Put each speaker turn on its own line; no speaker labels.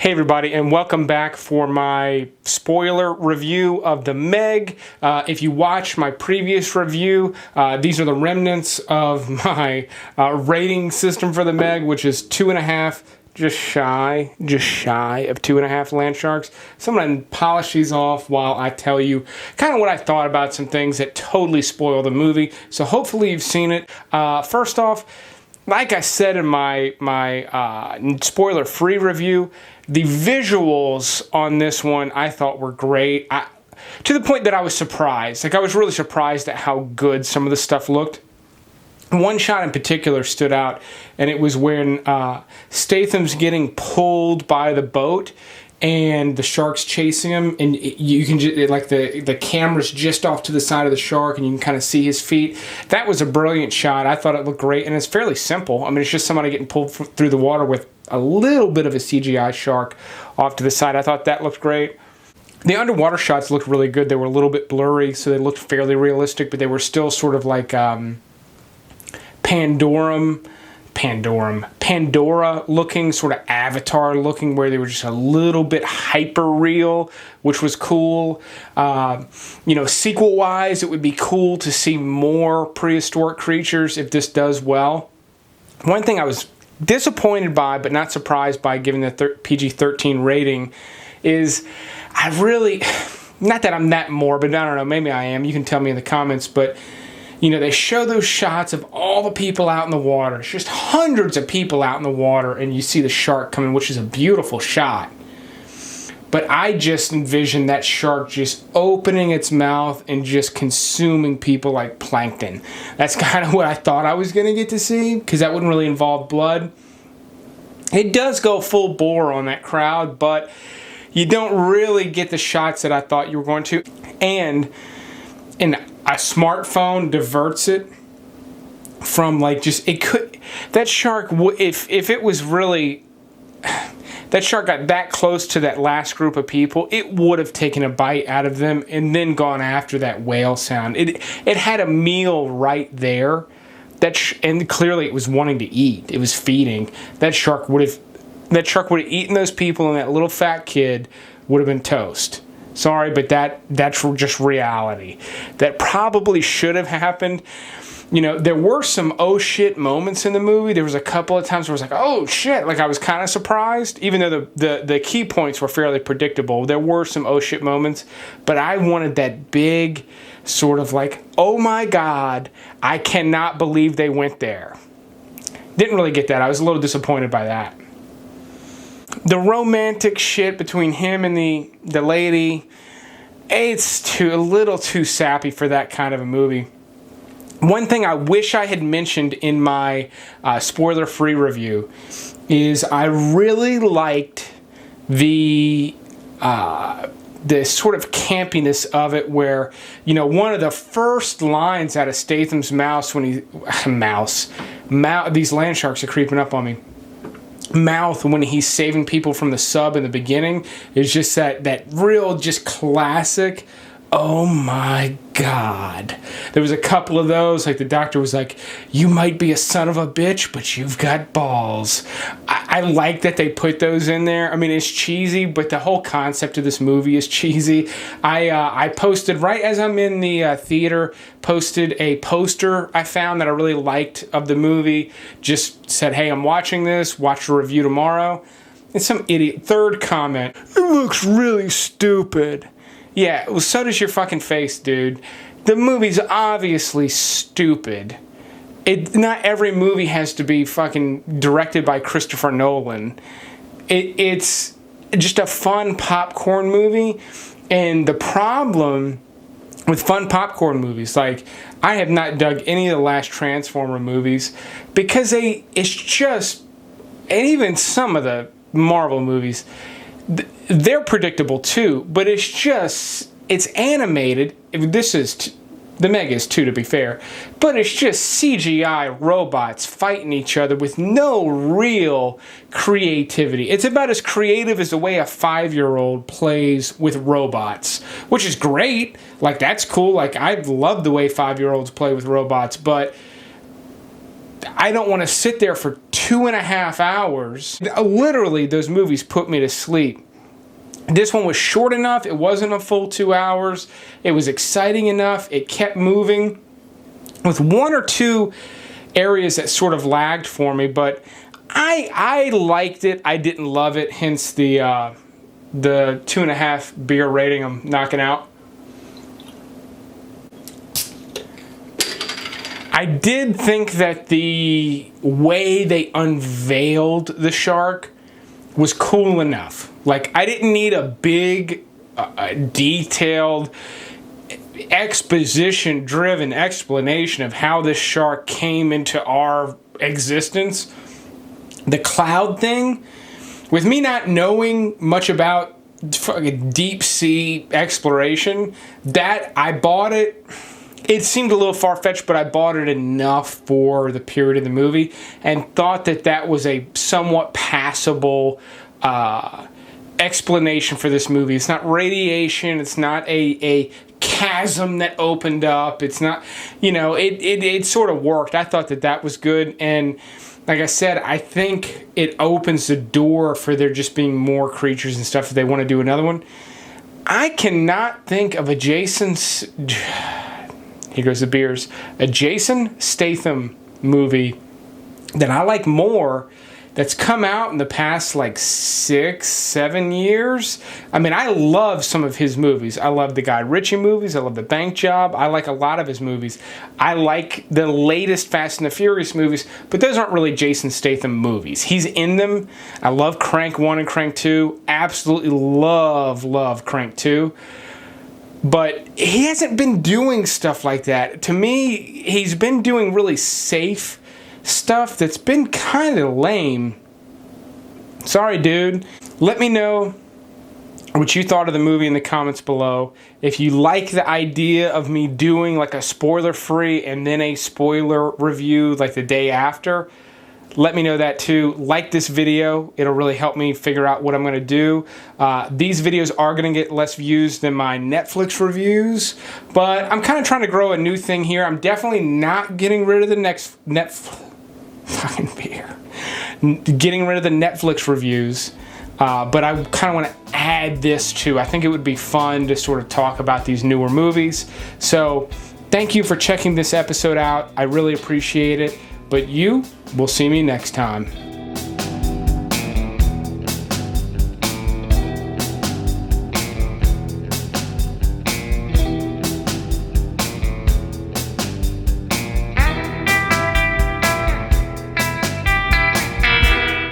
Hey everybody, and welcome back for my spoiler review of the MEG. If you watched my previous review, these are the remnants of my rating system for the MEG, which is 2.5, just shy of 2.5 land sharks. So I'm going to polish these off while I tell you kind of what I thought about some things that totally spoil the movie. So hopefully you've seen it. First off, like I said in my spoiler-free review, the visuals on this one I thought were great. To the point that I was surprised. Like, I was really surprised at how good some of the stuff looked. One shot in particular stood out, and it was when Statham's getting pulled by the boat, and the shark's chasing him, and you can just, like, the camera's just off to the side of the shark, and you can kind of see his feet. That was a brilliant shot. I thought it looked great, and it's fairly simple. I mean, it's just somebody getting pulled through the water with a little bit of a CGI shark off to the side. I thought that looked great. The underwater shots looked really good. They were a little bit blurry, so they looked fairly realistic, but they were still sort of like Pandora looking, sort of Avatar looking, where they were just a little bit hyper real, which was cool. You know, sequel wise, it would be cool to see more prehistoric creatures if this does well. One thing I was disappointed by, but not surprised by, given the PG-13 rating, is I really, not that I'm that morbid, I don't know, maybe I am, you can tell me in the comments, but you know, they show those shots of all the people out in the water. It's just hundreds of people out in the water, and you see the shark coming, which is a beautiful shot. But I just envisioned that shark just opening its mouth and just consuming people like plankton. That's kind of what I thought I was going to get to see, because that wouldn't really involve blood. It does go full bore on that crowd, but you don't really get the shots that I thought you were going to. And a smartphone diverts it from, like, just, it could, that shark, if it was really, that shark got that close to that last group of people, it would have taken a bite out of them and then gone after that whale sound. It had a meal right there, and clearly it was wanting to eat. It was feeding. That shark would have eaten those people, and that little fat kid would have been toast. Sorry, but that's just reality. That probably should have happened. You know, there were some oh shit moments in the movie. There was a couple of times where I was like, oh shit, like I was kind of surprised, even though the key points were fairly predictable. There were some oh shit moments, but I wanted that big sort of like, oh my God, I cannot believe they went there. Didn't really get that. I was a little disappointed by that. The romantic shit between him and the lady, it's a little too sappy for that kind of a movie. One thing I wish I had mentioned in my spoiler-free review is I really liked the sort of campiness of it, where, you know, one of the first lines out of Statham's mouth when these land sharks are creeping up on me. Mouth when he's saving people from the sub in the beginning is just that real, just classic, oh my God. There was a couple of those, like the doctor was like, you might be a son of a bitch, but you've got balls. I like that they put those in there. I mean, it's cheesy, but the whole concept of this movie is cheesy. I posted, right as I'm in the theater, posted a poster I found that I really liked of the movie. Just said, hey, I'm watching this, watch the review tomorrow. And some idiot, third comment, it looks really stupid. Yeah, well, so does your fucking face, dude. The movie's obviously stupid. Not every movie has to be fucking directed by Christopher Nolan. It's just a fun popcorn movie. And the problem with fun popcorn movies, like, I have not dug any of the last Transformer movies because it's just, and even some of the Marvel movies, they're predictable too, but it's animated. The MEG is too, to be fair, but it's just CGI robots fighting each other with no real creativity. It's about as creative as the way a 5-year-old plays with robots, which is great. Like, that's cool. Like, I love the way 5-year-olds play with robots, but I don't want to sit there for 2.5 hours. Literally, those movies put me to sleep. This one was short enough. It wasn't a full 2 hours. It was exciting enough. It kept moving with one or two areas that sort of lagged for me, but I liked it. I didn't love it, hence the 2.5 beer rating I'm knocking out. I did think that the way they unveiled the shark was cool enough. Like, I didn't need a big, detailed, exposition-driven explanation of how this shark came into our existence. The cloud thing, with me not knowing much about fucking deep sea exploration, that I bought it. It seemed a little far-fetched, but I bought it enough for the period of the movie and thought that that was a somewhat passable explanation for this movie. It's not radiation. It's not a chasm that opened up. It's not, you know, it sort of worked. I thought that that was good. And like I said, I think it opens the door for there just being more creatures and stuff if they want to do another one. I cannot think of a here goes the beers, a Jason Statham movie that I like more that's come out in the past like 6-7 years. I mean, I love some of his movies. I love the Guy Ritchie movies. I love The Bank Job. I like a lot of his movies. I like the latest Fast and the Furious movies, but those aren't really Jason Statham movies. He's in them. I love Crank 1 and Crank 2. Absolutely love Crank 2. But he hasn't been doing stuff like that. To me, he's been doing really safe stuff that's been kind of lame. Sorry, dude. Let me know what you thought of the movie in the comments below. If you like the idea of me doing like a spoiler-free and then a spoiler review like the day after, let me know that too. Like this video. It'll really help me figure out what I'm going to do. These videos are going to get less views than my Netflix reviews, but I'm kind of trying to grow a new thing here. I'm definitely not getting rid of the getting rid of the Netflix reviews, but I kind of want to add this too. I think it would be fun to sort of talk about these newer movies. So thank you for checking this episode out. I really appreciate it. But you will see me next time.